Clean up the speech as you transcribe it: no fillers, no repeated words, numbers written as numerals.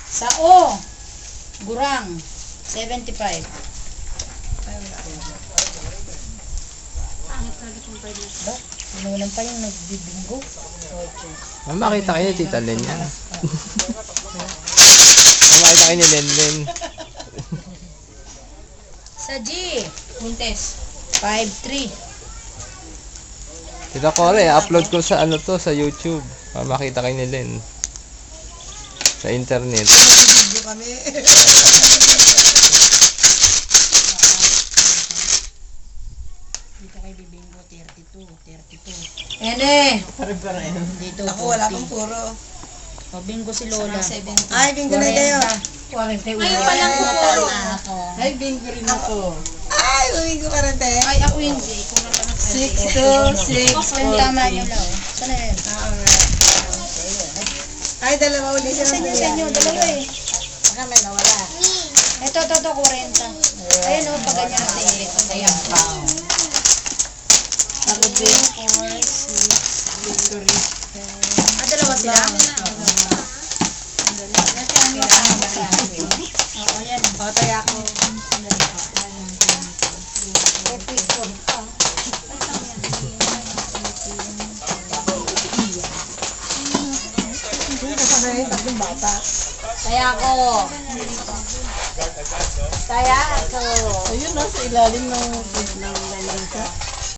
Sao. Gurang. 75. Ba? Sinulan pa yung nagbibinggo. Makita kayo ni Tita Len yan. Makita kayo ni Len. Sa G. Wintes. 5-3. Tita Cora, upload ko sa ano to, sa YouTube. Makita kayo ni Len. Sa internet. Video kami. Dito kay Bibingo, 32. Ayan eh. Pare-pare. Dito, Ako, wala pang puro. O, bingo si Lola. Ay, bingo na kayo. 41. Ay, walang puro. Ay, bingo rin ako. Ay, bingo ka rin, te. Ay, ako hindi. Kung natanong 6, 2, 6, Yung tama nyo lang. Sana yun? Ay, dalawa uli siya. Sa inyo, dalawa eh. Baka may nawala. Ito, 40. Ayun o, pag ganyan natin. Ayan. Ako din. Dalawa sila? Oo, yan. O, tayo ako. Kaya ako. Ayun, no, sa ilalim ng lalangka.